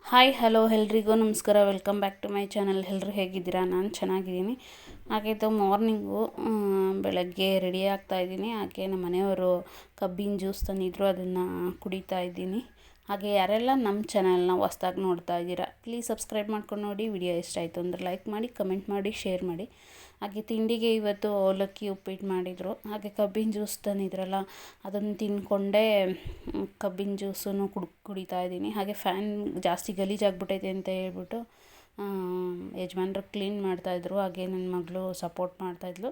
Hi hello ಎಲ್ರಿಗೂ ನಮಸ್ಕಾರ. Welcome back to my channel. ಎಲ್ಲರೂ ಹೇಗಿದ್ದೀರಾ? ನಾನು ಚೆನ್ನಾಗಿದ್ದೀನಿ. ಹಾಗೆ ಇದು ಮಾರ್ನಿಂಗು ಬೆಳಗ್ಗೆ ರೆಡಿ ಆಗ್ತಾಯಿದ್ದೀನಿ. ಹಾಗೆ ನಮ್ಮ ಮನೆಯವರು ಕಬ್ಬಿನ ಜ್ಯೂಸ್ ತಂದಿದ್ರು, ಅದನ್ನು ಕುಡಿತಾ ಇದ್ದೀನಿ. ಹಾಗೆ ಯಾರೆಲ್ಲ ನಮ್ಮ ಚಾನಲ್ನ ಹೊಸ್ದಾಗಿ ನೋಡ್ತಾ ಇದ್ದೀರಾ, ಪ್ಲೀಸ್ ಸಬ್ಸ್ಕ್ರೈಬ್ ಮಾಡ್ಕೊಂಡು ನೋಡಿ. ವಿಡಿಯೋ ಇಷ್ಟ ಆಯಿತು ಅಂದರೆ ಲೈಕ್ ಮಾಡಿ, ಕಮೆಂಟ್ ಮಾಡಿ, ಶೇರ್ ಮಾಡಿ. ಹಾಗೆ ತಿಂಡಿಗೆ ಇವತ್ತು ಅವಲಕ್ಕಿ ಉಪ್ಪಿಟ್ಟು ಮಾಡಿದರು. ಹಾಗೆ ಕಬ್ಬಿನ ಜ್ಯೂಸ್ ತಂದಿದ್ರಲ್ಲ, ಅದನ್ನು ತಿಂದ್ಕೊಂಡೇ ಕಬ್ಬಿನ ಜ್ಯೂಸನ್ನು ಕುಡಿತಾ ಇದ್ದೀನಿ. ಹಾಗೆ ಫ್ಯಾನ್ ಜಾಸ್ತಿ ಗಲೀಜಾಗ್ಬಿಟ್ಟೈತೆ ಅಂತ ಹೇಳ್ಬಿಟ್ಟು ಯಜಮಾನ್ರು ಕ್ಲೀನ್ ಮಾಡ್ತಾಯಿದ್ರು. ಹಾಗೆ ನನ್ನ ಮಗಳು ಸಪೋರ್ಟ್ ಮಾಡ್ತಾಯಿದ್ಲು.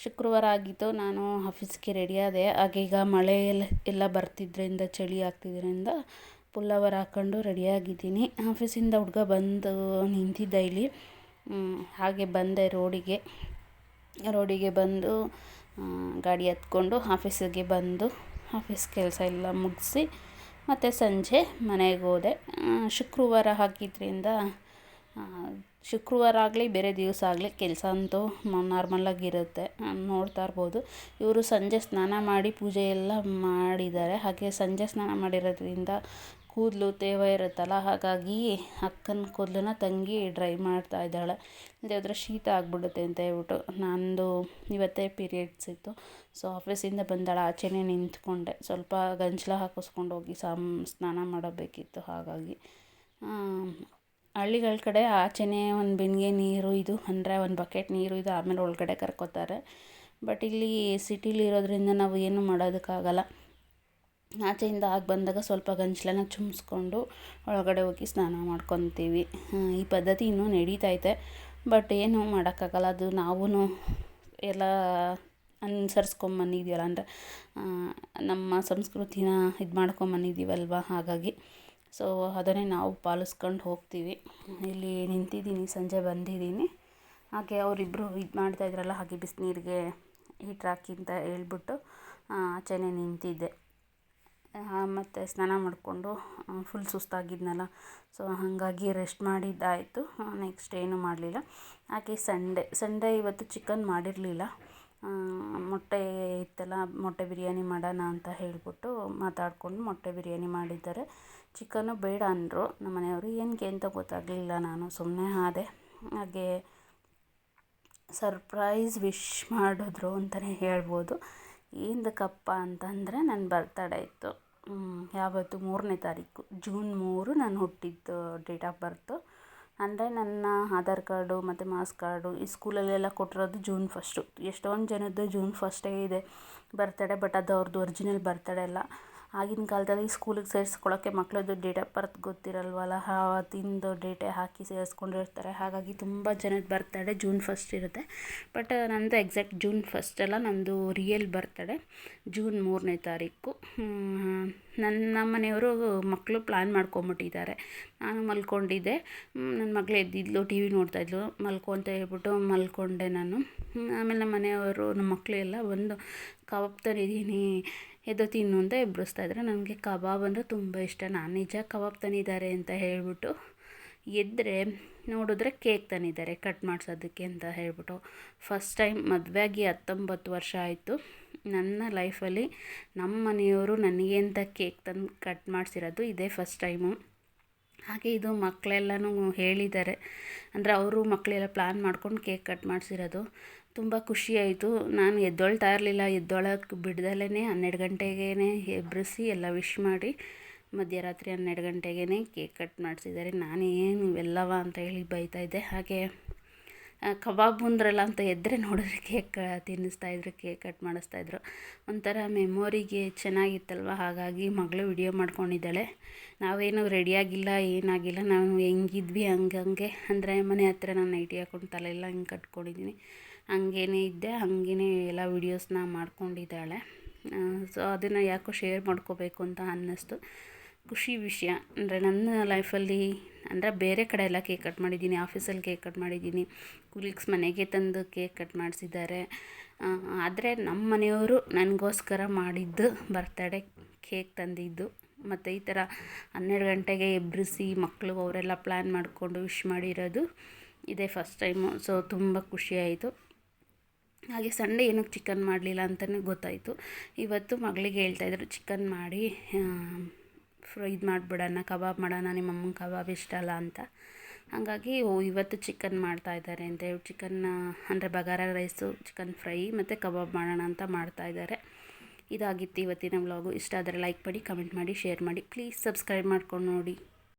ಶುಕ್ರವಾರ ಆಗಿತ್ತು, ನಾನು ಆಫೀಸ್ಗೆ ರೆಡಿ ಆದೆ. ಹಾಗೆ ಈಗ ಮಳೆ ಎಲ್ಲ ಬರ್ತಿದ್ದರಿಂದ, ಚಳಿ ಆಗ್ತಿದ್ದರಿಂದ ಪುಲ್ಲವರ್ ಹಾಕ್ಕೊಂಡು ರೆಡಿಯಾಗಿದ್ದೀನಿ. ಆಫೀಸಿಂದ ಹುಡುಗ ಬಂದು ನಿಂತಿದ್ದ ಇಲ್ಲಿ. ಹಾಗೆ ಬಂದೆ ರೋಡಿಗೆ ಬಂದು ಗಾಡಿ ಹತ್ಕೊಂಡು ಆಫೀಸಿಗೆ ಬಂದು ಆಫೀಸ್ ಕೆಲಸ ಎಲ್ಲ ಮುಗಿಸಿ ಮತ್ತು ಸಂಜೆ ಮನೆಗೆ ಹೋದೆ. ಶುಕ್ರವಾರ ಆಗಿದ್ದರಿಂದ ಶುಕ್ರವಾರ ಆಗಲಿ ಬೇರೆ ದಿವಸ ಆಗಲಿ ಕೆಲಸ ಅಂತೂ ನಾರ್ಮಲಾಗಿರುತ್ತೆ, ನೋಡ್ತಾ ಇರ್ಬೋದು. ಇವರು ಸಂಜೆ ಸ್ನಾನ ಮಾಡಿ ಪೂಜೆ ಎಲ್ಲ ಮಾಡಿದ್ದಾರೆ. ಹಾಗೆ ಸಂಜೆ ಸ್ನಾನ ಮಾಡಿರೋದ್ರಿಂದ ಕೂದಲು ತೇವ ಇರುತ್ತಲ್ಲ, ಹಾಗಾಗಿ ಅಕ್ಕನ ಕೂದಲನ್ನ ತಂಗಿ ಡ್ರೈ ಮಾಡ್ತಾ ಇದ್ದಾಳೆ. ಇಲ್ಲಾಂದರೆ ಶೀತ ಆಗಿಬಿಡುತ್ತೆ ಅಂತ ಹೇಳ್ಬಿಟ್ಟು. ನಂದು ಇವತ್ತೇ ಪೀರಿಯಡ್ಸ್ ಇತ್ತು. ಸೊ ಆಫೀಸಿಂದ ಬಂದಾಳ, ಆಚೆನೇ ನಿಂತ್ಕೊಂಡೆ. ಸ್ವಲ್ಪ ಗಂಜಲ ಹಾಕಿಸ್ಕೊಂಡು ಹೋಗಿ ಸ್ನಾನ ಮಾಡಬೇಕಿತ್ತು. ಹಾಗಾಗಿ ಹಳ್ಳಿಗಳ ಕಡೆ ಆಚೆನೇ ಒಂದು ಬಿಂದಿಗೆ ನೀರು ಇದು ಅಂದರೆ ಒಂದು ಬಕೆಟ್ ನೀರು ಇದು, ಆಮೇಲೆ ಒಳಗಡೆ ಕರ್ಕೋತಾರೆ. ಬಟ್ ಇಲ್ಲಿ ಸಿಟಿಲಿ ಇರೋದ್ರಿಂದ ನಾವು ಏನೂ ಮಾಡೋದಕ್ಕಾಗಲ್ಲ. ಆಚೆಯಿಂದ ಆಗಿ ಬಂದಾಗ ಸ್ವಲ್ಪ ಗಂಜಲನ ಚುಮ್ಸ್ಕೊಂಡು ಒಳಗಡೆ ಹೋಗಿ ಸ್ನಾನ ಮಾಡ್ಕೊತೀವಿ. ಈ ಪದ್ಧತಿ ಇನ್ನೂ ನಡೀತೈತೆ, ಬಟ್ ಏನೂ ಮಾಡೋಕ್ಕಾಗಲ್ಲ. ಅದು ನಾವೂ ಎಲ್ಲ ಅನುಸರಿಸ್ಕೊಂಬಂದಿದ್ದೀವಲ್ಲ, ಅಂದರೆ ನಮ್ಮ ಸಂಸ್ಕೃತಿನ ಇದು ಮಾಡ್ಕೊಂಬಂದಿದ್ದೀವಲ್ವ, ಹಾಗಾಗಿ ಸೊ ಅದನ್ನೇ ನಾವು ಪಾಲಿಸ್ಕೊಂಡು ಹೋಗ್ತೀವಿ. ಇಲ್ಲಿ ನಿಂತಿದ್ದೀನಿ, ಸಂಜೆ ಬಂದಿದ್ದೀನಿ. ಹಾಗೆ ಅವರಿಬ್ಬರು ಇದು ಮಾಡ್ತಾಯಿದ್ರಲ್ಲ, ಹಾಗೆ ಬಿಸಿನೀರಿಗೆ ಹೀಟ್ರ್ ಹಾಕಿ ಅಂತ ಹೇಳ್ಬಿಟ್ಟು ಆಚೆನೇ ನಿಂತಿದ್ದೆ. ಮತ್ತು ಸ್ನಾನ ಮಾಡಿಕೊಂಡು ಫುಲ್ ಸುಸ್ತಾಗಿದ್ನಲ್ಲ, ಸೊ ಹಾಗಾಗಿ ರೆಸ್ಟ್ ಮಾಡಿದ್ದಾಯಿತು. ನೆಕ್ಸ್ಟ್ ಏನೂ ಮಾಡಲಿಲ್ಲ. ಹಾಗೆ ಸಂಡೇ ಇವತ್ತು ಚಿಕನ್ ಮಾಡಿರಲಿಲ್ಲ. ಮೊಟ್ಟೆ ಇತ್ತಲ್ಲ, ಮೊಟ್ಟೆ ಬಿರಿಯಾನಿ ಮಾಡೋಣ ಅಂತ ಹೇಳ್ಬಿಟ್ಟು ಮಾತಾಡಿಕೊಂಡು ಮೊಟ್ಟೆ ಬಿರಿಯಾನಿ ಮಾಡಿದ್ದಾರೆ. ಚಿಕನ್ನು ಬೇಡ ಅಂದರು ನಮ್ಮ ಮನೆಯವರು. ಏನಕ್ಕೆ ಅಂತ ಗೊತ್ತಾಗಲಿಲ್ಲ, ನಾನು ಸುಮ್ಮನೆ ಆದೆ. ಹಾಗೆ ಸರ್ಪ್ರೈಸ್ ವಿಶ್ ಮಾಡಿದ್ರು ಅಂತಲೇ ಹೇಳ್ಬೋದು. ಏನಕ್ಕಪ್ಪ ಅಂತಂದರೆ ನನ್ನ ಬರ್ತಡೇ ಇತ್ತು. ಯಾವತ್ತು 3ನೇ ತಾರೀಕು ಜೂನ್ 3 ನಾನು ಹುಟ್ಟಿದ್ದು ಡೇಟ್ ಆಫ್ ಬರ್ತು. ಅಂದರೆ ನನ್ನ ಆಧಾರ್ ಕಾರ್ಡು ಮತ್ತು ಮಾಸ್ ಕಾರ್ಡು ಈ ಸ್ಕೂಲಲ್ಲೆಲ್ಲ ಕೊಟ್ಟಿರೋದು ಜೂನ್ 1. ಎಷ್ಟೊಂದು ಜನದ್ದು ಜೂನ್ 1 ಇದೆ ಬರ್ತಡೇ, ಬಟ್ ಅದು ಅವ್ರದ್ದು ಒರಿಜಿನಲ್ ಬರ್ತಡೇ ಅಲ್ಲ. ಆಗಿನ ಕಾಲದಲ್ಲಿ ಸ್ಕೂಲಿಗೆ ಸೇರಿಸ್ಕೊಳ್ಳೋಕ್ಕೆ ಮಕ್ಕಳದ್ದು ಡೇಟ್ ಆಫ್ ಬರ್ತ್ ಗೊತ್ತಿರಲ್ವಲ್ಲ, ಆವತ್ತಿಂದು ಡೇಟೇ ಹಾಕಿ ಸೇರಿಸ್ಕೊಂಡಿರ್ತಾರೆ. ಹಾಗಾಗಿ ತುಂಬ ಜನದ ಬರ್ತಡೇ ಜೂನ್ 1 ಇರುತ್ತೆ. ಬಟ್ ನಂದು ಎಕ್ಸಾಕ್ಟ್ ಜೂನ್ 1 ಅಲ್ಲ, ನಂದು ರಿಯಲ್ ಬರ್ತಡೇ ಜೂನ್ 3ನೇ ತಾರೀಕು. ನಮ್ಮ ಮನೆಯವರು ಮಕ್ಕಳು ಪ್ಲ್ಯಾನ್ ಮಾಡ್ಕೊಂಬಿಟ್ಟಿದ್ದಾರೆ. ನಾನು ಮಲ್ಕೊಂಡಿದ್ದೆ, ನನ್ನ ಮಗಳು ಎದ್ದಿದ್ಲು, ಟಿ ವಿ ನೋಡ್ತಾಯಿದ್ಲು. ಅಂತ ಹೇಳ್ಬಿಟ್ಟು ಮಲ್ಕೊಂಡೆ ನಾನು. ಆಮೇಲೆ ನಮ್ಮ ಮನೆಯವರು ನಮ್ಮ ಮಕ್ಕಳು ಎಲ್ಲ ಒಂದು ಕಬಾಬ್ ತಂದಿದ್ದೀನಿ ಎದ್ದು ತಿನ್ನು ಅಂತ ಎಬ್ಬರಿಸ್ತಾಯಿದ್ರೆ. ನನಗೆ ಕಬಾಬ್ ಅಂದರೆ ತುಂಬ ಇಷ್ಟ. ನಾನು ನಿಜ ಕಬಾಬ್ ತಂದಿದ್ದಾರೆ ಅಂತ ಹೇಳ್ಬಿಟ್ಟು ಎದ್ದರೆ ನೋಡಿದ್ರೆ ಕೇಕ್ ತಂದಿದ್ದಾರೆ ಕಟ್ ಮಾಡಿಸೋದಕ್ಕೆ ಅಂತ ಹೇಳ್ಬಿಟ್ಟು. ಫಸ್ಟ್ ಟೈಮ್ ಮದುವೆ ಆಗಿ 19 ವರ್ಷ ಆಯಿತು. ನನ್ನ ಲೈಫಲ್ಲಿ ನಮ್ಮ ಮನೆಯವರು ನನಗೆ ಅಂತ ಕೇಕ್ ತಂದು ಕಟ್ ಮಾಡಿಸಿರೋದು ಇದೇ ಫಸ್ಟ್ ಟೈಮು. ಹಾಗೆ ಇದು ಮಕ್ಕಳೆಲ್ಲನೂ ಹೇಳಿದ್ದಾರೆ, ಅಂದರೆ ಅವರು ಮಕ್ಕಳೆಲ್ಲ ಪ್ಲ್ಯಾನ್ ಮಾಡ್ಕೊಂಡು ಕೇಕ್ ಕಟ್ ಮಾಡಿಸಿರೋದು. ತುಂಬ ಖುಷಿಯಾಯಿತು. ನಾನು ಎದ್ದೊಳ್ತಾ ಇರಲಿಲ್ಲ, ಎದ್ದೊಳಕ್ಕೆ ಬಿಡ್ದಲೇ 12 ಗಂಟೆಗೇ ಎಬ್ಬರಿಸಿ ಎಲ್ಲ ವಿಶ್ ಮಾಡಿ ಮಧ್ಯರಾತ್ರಿ 12 ಗಂಟೆಗೇ ಕೇಕ್ ಕಟ್ ಮಾಡಿಸಿದ್ದಾರೆ. ನಾನೇನು ಇವೆಲ್ಲವ ಅಂತ ಹೇಳಿ ಬೈತಾಯಿದ್ದೆ. ಹಾಗೆ ಕಬಾಬ್ ಅಂದ್ರಲ್ಲ ಅಂತ ಎದ್ದರೆ ನೋಡಿದ್ರೆ ಕೇಕ್ ತಿನ್ನಿಸ್ತಾಯಿದ್ರು, ಕೇಕ್ ಕಟ್ ಮಾಡಿಸ್ತಾಯಿದ್ರು. ಒಂಥರ ಮೆಮೊರಿಗೆ ಚೆನ್ನಾಗಿತ್ತಲ್ವ, ಹಾಗಾಗಿ ಮಗಳು ವಿಡಿಯೋ ಮಾಡ್ಕೊಂಡಿದ್ದಾಳೆ. ನಾವೇನು ರೆಡಿಯಾಗಿಲ್ಲ, ಏನಾಗಿಲ್ಲ, ನಾವು ಹೆಂಗಿದ್ವಿ ಹಂಗೆ ಅಂದರೆ ಮನೆ ಹತ್ರ ನಾನು ನೈಟಿ ಹಾಕ್ಕೊಂಡು ತಲೆಯೆಲ್ಲ ಹಿಂಗೆ ಕಟ್ಕೊಂಡಿದ್ದೀನಿ, ಹಂಗೇನೇ ಇದ್ದೆ, ಹಂಗೇ ಎಲ್ಲ ವೀಡಿಯೋಸ್ನ ಮಾಡ್ಕೊಂಡಿದ್ದಾಳೆ. ಸೊ ಅದನ್ನು ಯಾಕೋ ಶೇರ್ ಮಾಡ್ಕೋಬೇಕು ಅಂತ ಅನ್ನಿಸ್ತು. ಖುಷಿ ವಿಷಯ ಅಂದರೆ ನನ್ನ ಲೈಫಲ್ಲಿ, ಅಂದರೆ ಬೇರೆ ಕಡೆ ಎಲ್ಲ ಕೇಕ್ ಕಟ್ ಮಾಡಿದ್ದೀನಿ, ಆಫೀಸಲ್ಲಿ ಕೇಕ್ ಕಟ್ ಮಾಡಿದ್ದೀನಿ, ಕುಲೀಗ್ಸ್ ಮನೆಗೆ ತಂದು ಕೇಕ್ ಕಟ್ ಮಾಡಿಸಿದ್ದಾರೆ. ಆದರೆ ನಮ್ಮ ಮನೆಯವರು ನನಗೋಸ್ಕರ ಮಾಡಿದ್ದು ಬರ್ತಡೇ ಕೇಕ್ ತಂದಿದ್ದು, ಮತ್ತು ಈ ಥರ 12 ಗಂಟೆಗೆ ಎಬ್ಬರಿಸಿ ಮಕ್ಕಳು ಅವರೆಲ್ಲ ಪ್ಲ್ಯಾನ್ ಮಾಡಿಕೊಂಡು ವಿಶ್ ಮಾಡಿರೋದು ಇದೇ ಫಸ್ಟ್ ಟೈಮು. ಸೊ ತುಂಬ ಖುಷಿಯಾಯಿತು. ಹಾಗೆ ಸಂಡೇ ಏನಕ್ಕೆ ಚಿಕನ್ ಮಾಡಲಿಲ್ಲ ಅಂತಲೇ ಗೊತ್ತಾಯಿತು. ಇವತ್ತು ಮಗಳಿಗೆ ಹೇಳ್ತಾಯಿದ್ರು ಚಿಕನ್ ಮಾಡಿ ಇದು ಮಾಡಿಬಿಡೋಣ, ಕಬಾಬ್ ಮಾಡೋಣ, ನಿಮ್ಮ ಅಮ್ಮಂಗೆ ಕಬಾಬ್ ಇಷ್ಟ ಅಲ್ಲ ಅಂತ. ಹಾಗಾಗಿ ಇವತ್ತು ಚಿಕನ್ ಮಾಡ್ತಾಯಿದ್ದಾರೆ ಅಂತ ಹೇಳಿ ಚಿಕನ್ನ ಅಂದರೆ ಬಗಾರ ರೈಸು, ಚಿಕನ್ ಫ್ರೈ ಮತ್ತು ಕಬಾಬ್ ಮಾಡೋಣ ಅಂತ ಮಾಡ್ತಾಯಿದ್ದಾರೆ. ಇದಾಗಿತ್ತು ಇವತ್ತಿನ ವ್ಲಾಗು. ಇಷ್ಟ ಆದರೆ ಲೈಕ್ ಮಾಡಿ, ಕಮೆಂಟ್ ಮಾಡಿ, ಶೇರ್ ಮಾಡಿ. ಪ್ಲೀಸ್ ಸಬ್ಸ್ಕ್ರೈಬ್ ಮಾಡ್ಕೊಂಡು ನೋಡಿ.